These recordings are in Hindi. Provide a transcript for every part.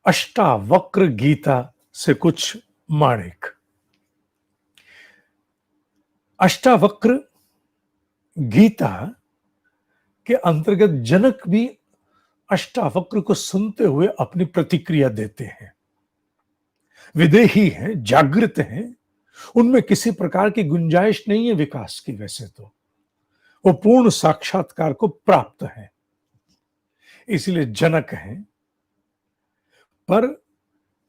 अष्टावक्र गीता से कुछ माणिक। अष्टावक्र गीता के अंतर्गत जनक भी अष्टावक्र को सुनते हुए अपनी प्रतिक्रिया देते हैं। विदेही हैं, जागृत हैं, उनमें किसी प्रकार की गुंजाइश नहीं है विकास की। वैसे तो वो पूर्ण साक्षात्कार को प्राप्त है, इसलिए जनक हैं। पर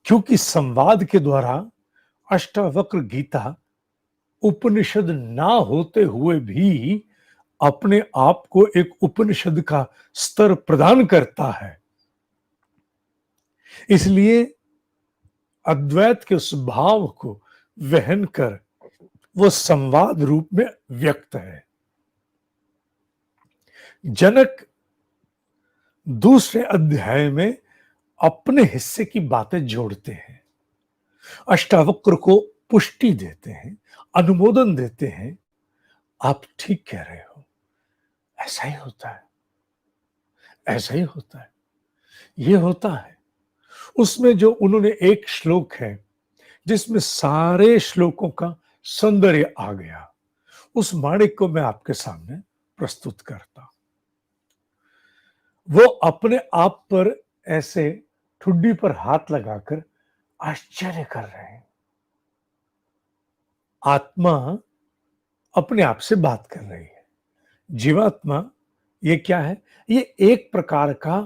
क्योंकि संवाद के द्वारा अष्टावक्र गीता उपनिषद ना होते हुए भी अपने आप को एक उपनिषद का स्तर प्रदान करता है, इसलिए अद्वैत के उस भाव को वहन कर वो संवाद रूप में व्यक्त है। जनक दूसरे अध्याय में अपने हिस्से की बातें जोड़ते हैं, अष्टावक्र को पुष्टि देते हैं, अनुमोदन देते हैं। आप ठीक कह रहे हो, ऐसा ही होता है, ऐसा ही होता है, ये होता है। उसमें जो उन्होंने एक श्लोक है जिसमें सारे श्लोकों का सौंदर्य आ गया, उस माणिक को मैं आपके सामने प्रस्तुत करता। वो अपने आप पर ऐसे ठुड्डी पर हाथ लगाकर आश्चर्य कर रहे हैं। आत्मा अपने आप से बात कर रही है, जीवात्मा ये क्या है? ये एक प्रकार का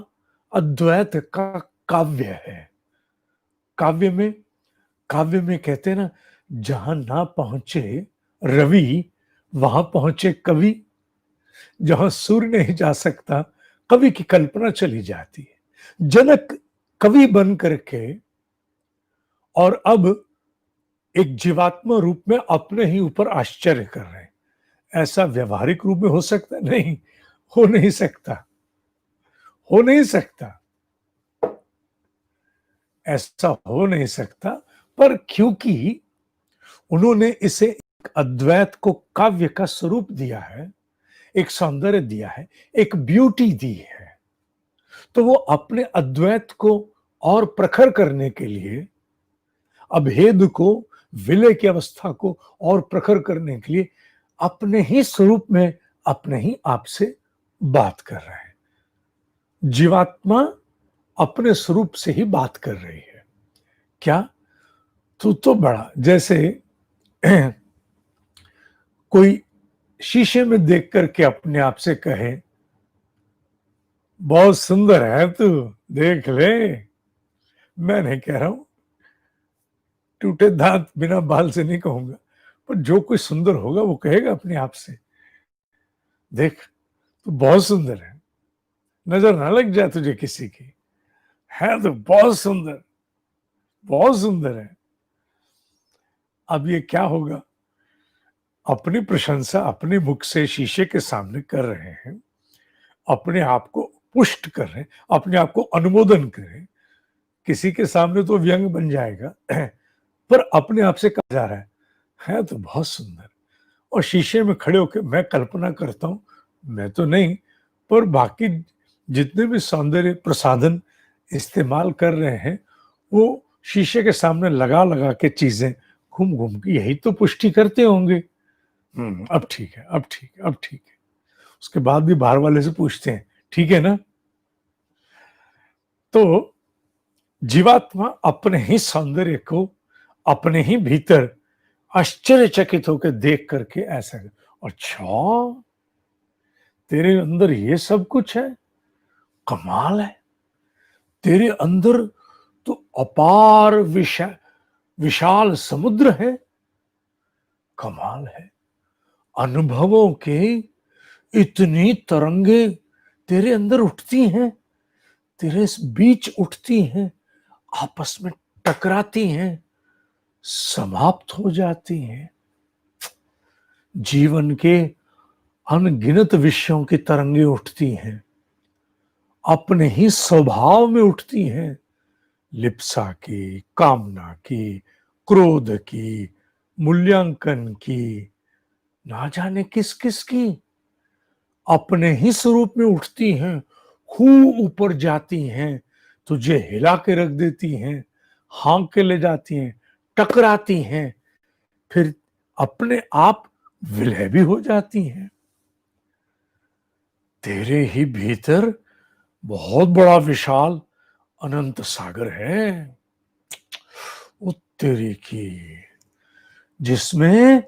अद्वैत का काव्य है। काव्य में कहते हैं ना, जहां ना पहुंचे रवि वहां पहुंचे कवि। जहां सूर्य नहीं जा सकता, कवि की कल्पना चली जाती है। जनक कवि बन करके और अब एक जीवात्मा रूप में अपने ही ऊपर आश्चर्य कर रहे हैं। ऐसा व्यवहारिक रूप में हो सकता? नहीं, हो नहीं सकता, हो नहीं सकता, ऐसा हो नहीं सकता। पर क्योंकि उन्होंने इसे एक अद्वैत को काव्य का स्वरूप दिया है, एक सौंदर्य दिया है, एक ब्यूटी दी है, तो वो अपने अद्वैत को और प्रखर करने के लिए, अभेद को, विलय की अवस्था को और प्रखर करने के लिए अपने ही स्वरूप में अपने ही आप से बात कर रहे हैं। जीवात्मा अपने स्वरूप से ही बात कर रही है। क्या? तो बड़ा, जैसे कोई शीशे में देख करके अपने आप से कहे, बहुत सुंदर है तू, देख ले। मैं नहीं कह रहा हूं, टूटे दांत बिना बाल से नहीं कहूंगा, पर जो कोई सुंदर होगा वो कहेगा अपने आप से, देख तू बहुत सुंदर है, नजर ना लग जाए तुझे किसी की, है तो बहुत सुंदर, बहुत सुंदर है। अब ये क्या होगा? अपनी प्रशंसा अपने मुख से शीशे के सामने कर रहे हैं, अपने आप को पुष्ट कर रहे हैं, अपने आप को अनुमोदन करें। किसी के सामने तो व्यंग बन जाएगा, पर अपने आप से कहा जा रहा है तो बहुत सुंदर। और शीशे में खड़े होकर मैं कल्पना करता हूं, मैं तो नहीं, पर बाकी जितने भी सौंदर्य प्रसाधन इस्तेमाल कर रहे हैं, वो शीशे के सामने लगा लगा के चीजें घूम घूम के यही तो पुष्टि करते होंगे। अब ठीक है, अब ठीक है, अब ठीक है। उसके बाद भी बाहर वाले से पूछते हैं, ठीक है ना? तो जीवात्मा अपने ही सौंदर्य को अपने ही भीतर आश्चर्यचकित होकर देख करके ऐसा, अच्छा तेरे अंदर ये सब कुछ है, कमाल है। तेरे अंदर तो अपार विशाल समुद्र है, कमाल है। अनुभवों के इतनी तरंगे तेरे अंदर उठती हैं, तेरे बीच उठती हैं, आपस में टकराती हैं, समाप्त हो जाती हैं। जीवन के अनगिनत विषयों की तरंगे उठती हैं, अपने ही स्वभाव में उठती हैं। लिप्सा की, कामना की, क्रोध की, मूल्यांकन की, ना जाने किस किस की, अपने ही स्वरूप में उठती हैं, खूब ऊपर जाती हैं। तुझे हिला के रख देती हैं, हाँक के ले जाती हैं, टकराती हैं, फिर अपने आप विलय भी हो जाती हैं। तेरे ही भीतर बहुत बड़ा विशाल अनंत सागर है, वो तेरी की, जिसमें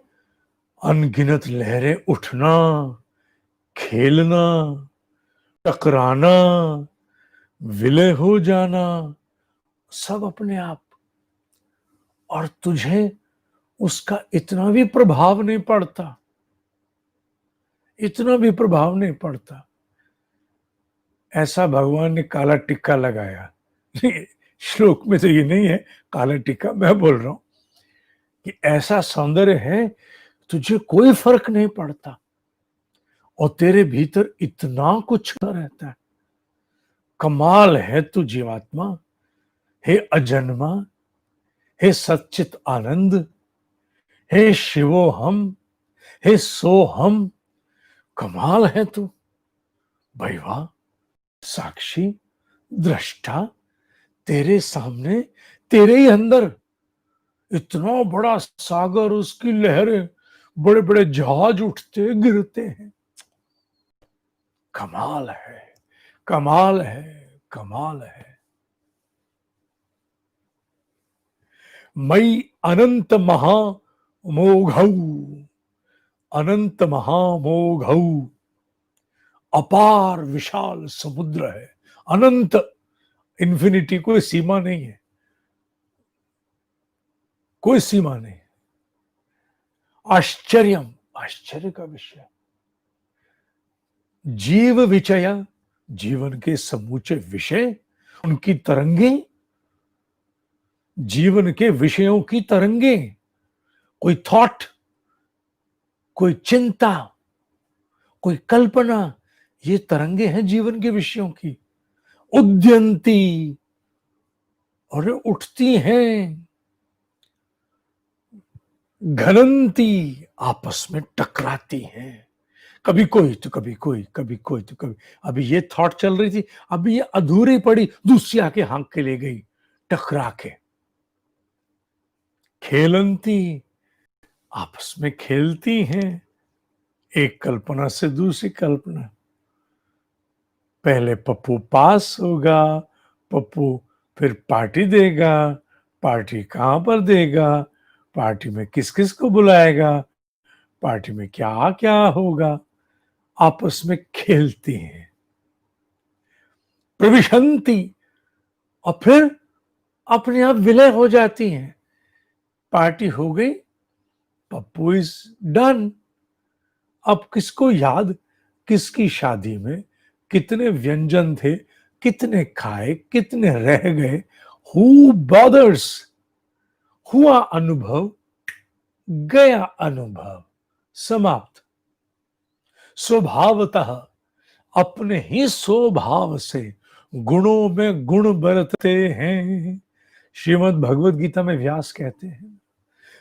अनगिनत लहरें उठना, खेलना, टकराना, विलय हो जाना, सब अपने आप। और तुझे उसका इतना भी प्रभाव नहीं पड़ता, इतना भी प्रभाव नहीं पड़ता। ऐसा भगवान ने काला टिक्का लगाया। श्लोक में तो ये नहीं है काला टिक्का, मैं बोल रहा हूं कि ऐसा सौंदर्य है तुझे कोई फर्क नहीं पड़ता, और तेरे भीतर इतना कुछ रहता है। कमाल है तू जीवात्मा, हे अजन्मा, हे सच्चित आनंद, हे शिवो हम, हे सो हम। कमाल है तू भाई, वाह। साक्षी, दृष्टा, तेरे सामने, तेरे ही अंदर इतना बड़ा सागर, उसकी लहरें, बड़े बड़े जहाज उठते गिरते हैं। कमाल है, कमाल है, कमाल है। मई अनंत महामोघौ, अनंत महामोघौ, अपार विशाल समुद्र है। अनंत, इन्फिनिटी, कोई सीमा नहीं है, कोई सीमा नहीं। आश्चर्यम, आश्चर्य का विषय। जीव विचय, जीवन के समूचे विषय, उनकी तरंगे, जीवन के विषयों की तरंगे, कोई थॉट, कोई चिंता, कोई कल्पना, ये तरंगे हैं जीवन के विषयों की। उद्यंती, और उठती हैं। घनंती, आपस में टकराती हैं, कभी कोई तो कभी कोई, कभी कोई तो कभी। अभी ये थॉट चल रही थी, अभी ये अधूरी पड़ी, दूसरी आके हाँक के ले गई, टकरा के। खेलंती, आपस में खेलती हैं, एक कल्पना से दूसरी कल्पना। पहले पप्पू पास होगा, पप्पू फिर पार्टी देगा, पार्टी कहां पर देगा, पार्टी में किस किस को बुलाएगा, पार्टी में क्या क्या होगा, आपस में खेलती हैं। प्रविशंति, और फिर अपने आप विलय हो जाती हैं। पार्टी हो गई, पप्पू इज डन। अब किसको याद, किसकी शादी में कितने व्यंजन थे, कितने खाए, कितने रह गए, हु बॉदर्स। हुआ अनुभव, गया अनुभव, समाप्त। स्वभावतः, अपने ही स्वभाव से गुणों में गुण बरतते हैं। श्रीमद् भगवत गीता में व्यास कहते हैं,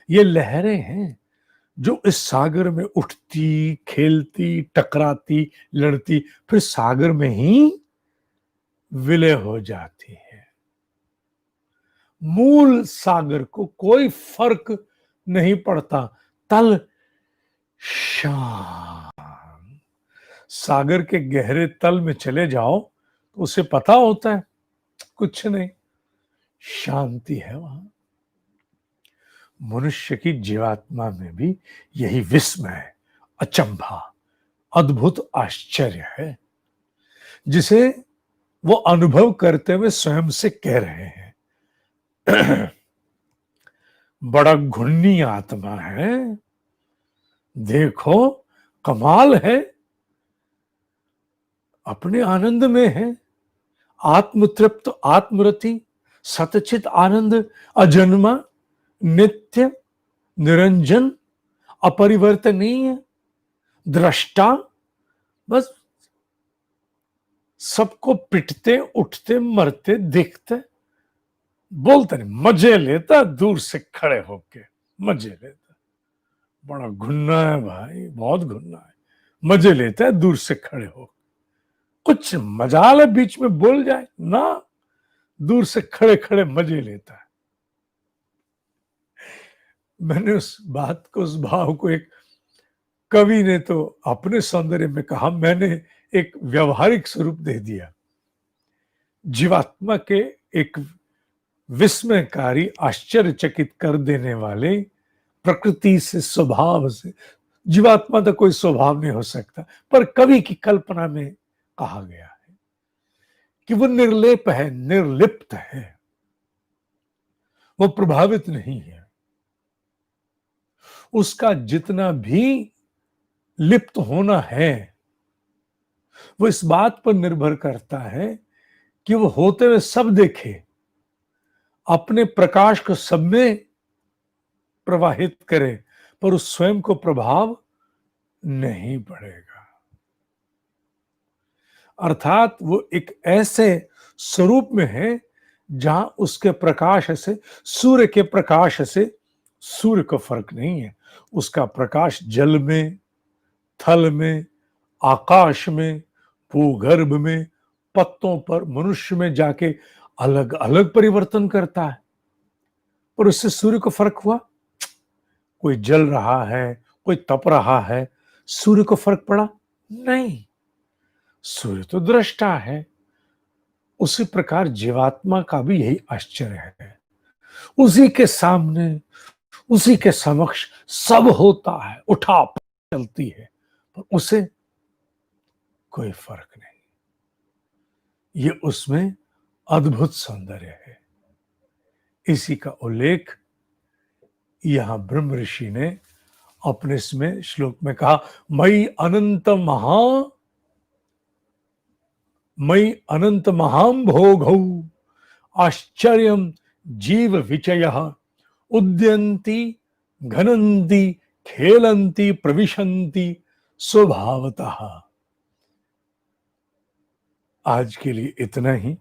ये लहरें हैं जो इस सागर में उठती, खेलती, टकराती, लड़ती, फिर सागर में ही विलय हो जाती है। मूल सागर को कोई फर्क नहीं पड़ता। तल शांत, सागर के गहरे तल में चले जाओ तो उसे पता होता है कुछ नहीं, शांति है वहां। मनुष्य की जीवात्मा में भी यही विस्मय, अचंभा, अद्भुत आश्चर्य है, जिसे वो अनुभव करते हुए स्वयं से कह रहे हैं। बड़ा घुन्नी आत्मा है, देखो कमाल है, अपने आनंद में है, आत्मतृप्त, आत्मरति, सतचित आनंद, अजन्मा, नित्य, निरंजन, अपरिवर्तनीय, दृष्टा, बस सबको पिटते, उठते, मरते देखते, बोलते नहीं, मजे लेता दूर से खड़े होके, मजे लेता। बड़ा घुन्ना है भाई, बहुत घुन्ना है, मजे लेता है दूर से खड़े हो। कुछ मजाल है बीच में बोल जाए ना, दूर से खड़े खड़े मजे लेता है। मैंने उस बात को, उस भाव को, एक कवि ने तो अपने सौंदर्य में कहा, मैंने एक व्यवहारिक स्वरूप दे दिया। जीवात्मा के एक विस्मयकारी, आश्चर्यचकित कर देने वाले, प्रकृति से, स्वभाव से, जीवात्मा तो कोई स्वभाव नहीं हो सकता, पर कवि की कल्पना में कहा गया है कि वो निर्लेप है, निर्लिप्त है, वो प्रभावित नहीं है। उसका जितना भी लिप्त होना है वो इस बात पर निर्भर करता है कि वो होते हुए सब देखे, अपने प्रकाश को सब में प्रवाहित करे, पर उस स्वयं को प्रभाव नहीं पड़ेगा। अर्थात वो एक ऐसे स्वरूप में है जहां उसके प्रकाश से, सूर्य के प्रकाश से सूर्य को फर्क नहीं है। उसका प्रकाश जल में, थल में, आकाश में, भूगर्भ में, पत्तों पर, मनुष्य में जाके अलग अलग परिवर्तन करता है। पर उससे सूर्य को फर्क हुआ? कोई जल रहा है, कोई तप रहा है, सूर्य को फर्क पड़ा? नहीं। सूर्य तो दृष्टा है। उसी प्रकार जीवात्मा का भी यही आश्चर्य है। उसी के सामने, उसी के समक्ष सब होता है, उठा चलती है, पर उसे कोई फर्क नहीं। ये उसमें अद्भुत सौंदर्य है। इसी का उल्लेख यहां ब्रह्म ऋषि ने अपने इसमें श्लोक में कहा, मई अनंत महाम भोगौ आश्चर्यम जीव विचयः उद्यन्ति घनन्ति खेलन्ति प्रविशन्ति स्वभावतः। आज के लिए इतना ही।